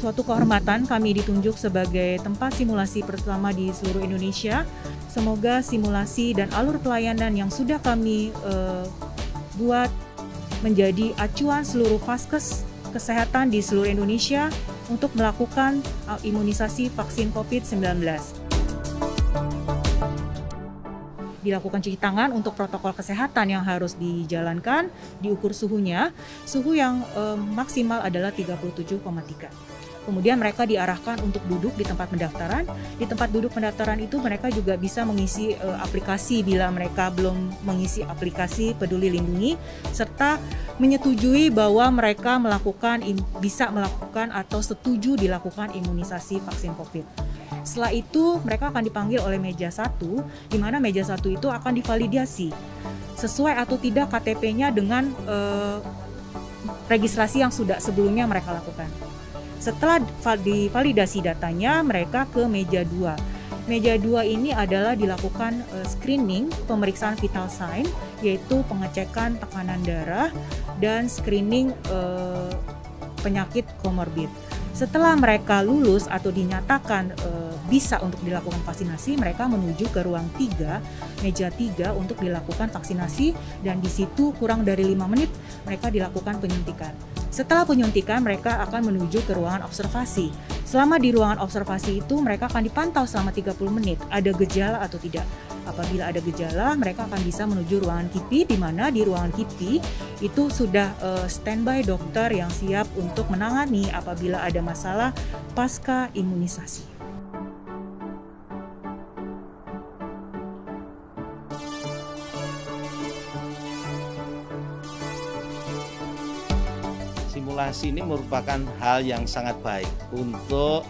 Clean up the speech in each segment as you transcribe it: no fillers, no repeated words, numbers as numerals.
suatu kehormatan kami ditunjuk sebagai tempat simulasi pertama di seluruh Indonesia. Semoga simulasi dan alur pelayanan yang sudah kami buat menjadi acuan seluruh vaskes kesehatan di seluruh Indonesia untuk melakukan imunisasi vaksin COVID-19. Dilakukan cuci tangan untuk protokol kesehatan yang harus dijalankan, diukur suhunya, suhu yang maksimal adalah 37,3. Kemudian mereka diarahkan untuk duduk di tempat pendaftaran. Di tempat duduk pendaftaran itu mereka juga bisa mengisi aplikasi bila mereka belum mengisi aplikasi Peduli Lindungi, serta menyetujui bahwa mereka bisa melakukan atau setuju dilakukan imunisasi vaksin COVID. Setelah itu mereka akan dipanggil oleh meja 1, di mana meja 1 itu akan divalidasi sesuai atau tidak KTP-nya dengan registrasi yang sudah sebelumnya mereka lakukan. Setelah divalidasi datanya, mereka ke meja 2. Meja 2 ini adalah dilakukan screening, pemeriksaan vital sign, yaitu pengecekan tekanan darah dan screening penyakit komorbid. Setelah mereka lulus atau dinyatakan bisa untuk dilakukan vaksinasi, mereka menuju ke ruang 3, meja 3 untuk dilakukan vaksinasi, dan di situ kurang dari 5 menit mereka dilakukan penyuntikan. Setelah penyuntikan, mereka akan menuju ke ruangan observasi. Selama di ruangan observasi itu, mereka akan dipantau selama 30 menit, ada gejala atau tidak. Apabila ada gejala, mereka akan bisa menuju ruangan KIPI, di mana di ruangan KIPI itu sudah standby dokter yang siap untuk menangani apabila ada masalah pasca imunisasi. Simulasi ini merupakan hal yang sangat baik untuk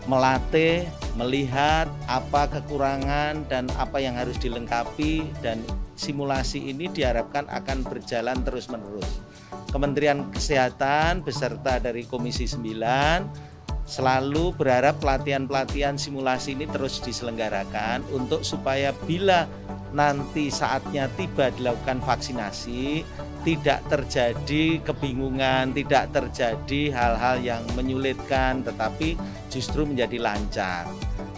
melatih, melihat apa kekurangan dan apa yang harus dilengkapi, dan simulasi ini diharapkan akan berjalan terus-menerus. Kementerian Kesehatan beserta dari Komisi 9 selalu berharap pelatihan-pelatihan simulasi ini terus diselenggarakan untuk supaya bila nanti saatnya tiba dilakukan vaksinasi, tidak terjadi kebingungan, tidak terjadi hal-hal yang menyulitkan, tetapi justru menjadi lancar.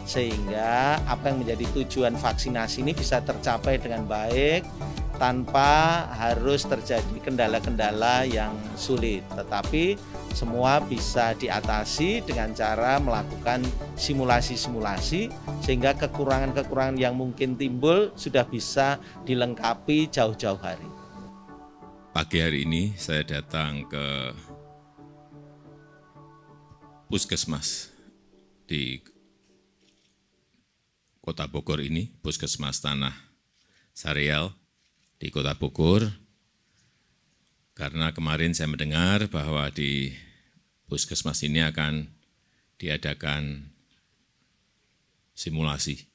Sehingga apa yang menjadi tujuan vaksinasi ini bisa tercapai dengan baik, tanpa harus terjadi kendala-kendala yang sulit. Tetapi semua bisa diatasi dengan cara melakukan simulasi-simulasi, sehingga kekurangan-kekurangan yang mungkin timbul sudah bisa dilengkapi jauh-jauh hari. Pagi hari ini saya datang ke Puskesmas di Kota Bogor ini, Puskesmas Tanah Sareal di Kota Bogor, karena kemarin saya mendengar bahwa di Puskesmas ini akan diadakan simulasi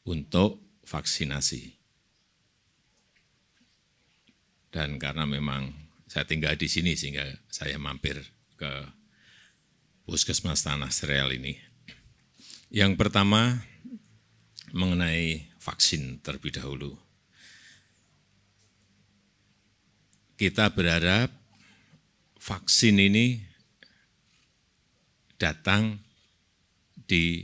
untuk vaksinasi. Dan karena memang saya tinggal di sini sehingga saya mampir ke Puskesmas Tanah Sareal ini. Yang pertama mengenai vaksin terlebih dahulu. Kita berharap vaksin ini datang di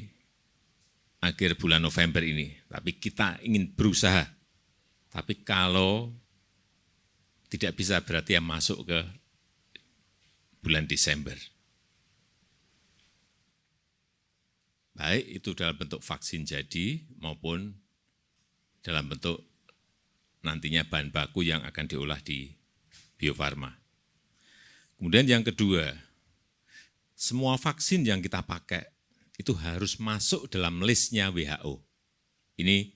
akhir bulan November ini, tapi kita ingin berusaha. Tapi kalau tidak bisa berarti yang masuk ke bulan Desember. Baik itu dalam bentuk vaksin jadi maupun dalam bentuk nantinya bahan baku yang akan diolah di Bio Farma. Kemudian yang kedua, semua vaksin yang kita pakai itu harus masuk dalam listnya WHO. Ini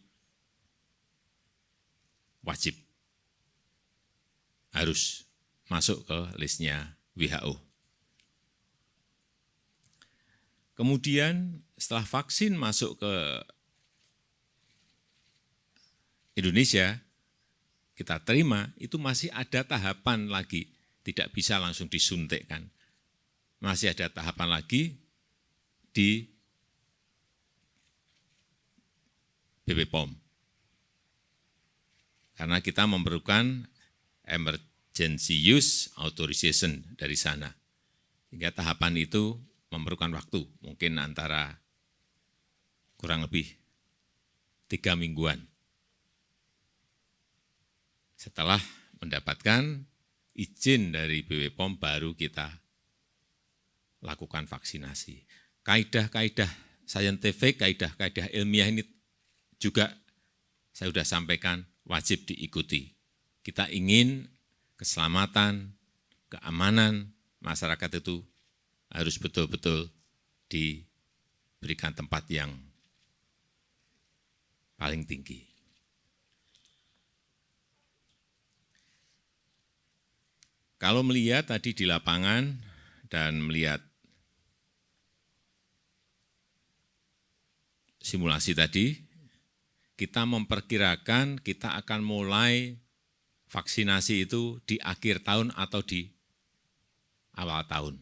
wajib. Harus masuk ke listnya WHO. Kemudian setelah vaksin masuk ke Indonesia, kita terima, itu masih ada tahapan lagi, tidak bisa langsung disuntikkan. Masih ada tahapan lagi di BPOM. Karena kita memerlukan emergency use authorization dari sana. Sehingga tahapan itu memerlukan waktu, mungkin antara kurang lebih 3 mingguan. Setelah mendapatkan izin dari BW POM baru kita lakukan vaksinasi. Kaidah-kaidah saintifik, kaidah-kaidah ilmiah ini juga saya sudah sampaikan wajib diikuti. Kita ingin keselamatan, keamanan masyarakat itu harus betul-betul diberikan tempat yang paling tinggi. Kalau melihat tadi di lapangan dan melihat simulasi tadi, kita memperkirakan kita akan mulai vaksinasi itu di akhir tahun atau di awal tahun.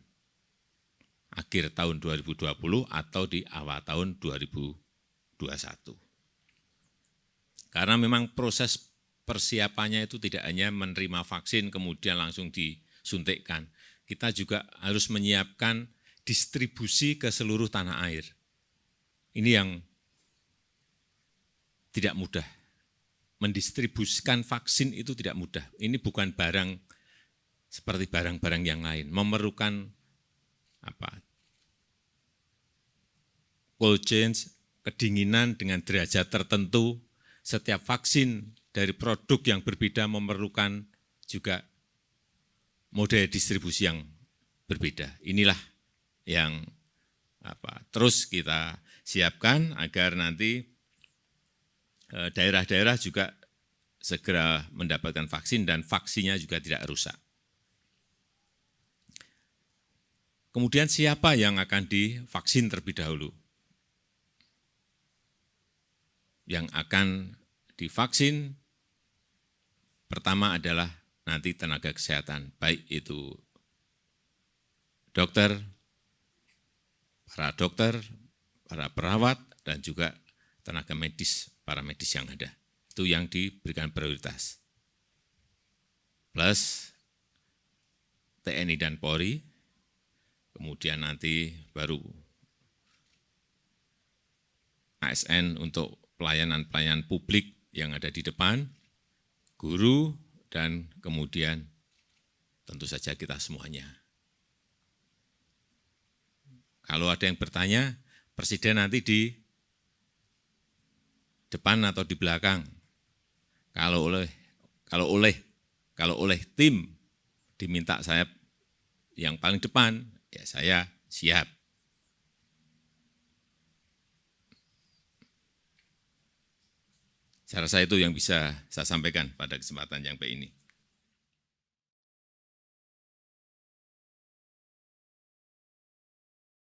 Akhir tahun 2020 atau di awal tahun 2021. Karena memang proses persiapannya itu tidak hanya menerima vaksin kemudian langsung disuntikkan. Kita juga harus menyiapkan distribusi ke seluruh tanah air. Ini yang tidak mudah. Mendistribusikan vaksin itu tidak mudah. Ini bukan barang seperti barang-barang yang lain. Memerlukan cold chain, kedinginan dengan derajat tertentu. Setiap vaksin dari produk yang berbeda memerlukan juga mode distribusi yang berbeda. Inilah yang terus kita siapkan agar nanti daerah-daerah juga segera mendapatkan vaksin dan vaksinnya juga tidak rusak. Kemudian siapa yang akan divaksin terlebih dahulu? Yang akan divaksin pertama adalah nanti tenaga kesehatan, baik itu dokter, para perawat, dan juga tenaga medis, para medis yang ada. Itu yang diberikan prioritas. Plus TNI dan Polri, kemudian nanti baru ASN untuk pelayanan-pelayanan publik yang ada di depan, guru, dan kemudian tentu saja kita semuanya. Kalau ada yang bertanya, Presiden nanti di depan atau di belakang? Kalau oleh tim diminta saya yang paling depan, ya saya siap. Saya rasa itu yang bisa saya sampaikan pada kesempatan yang baik ini.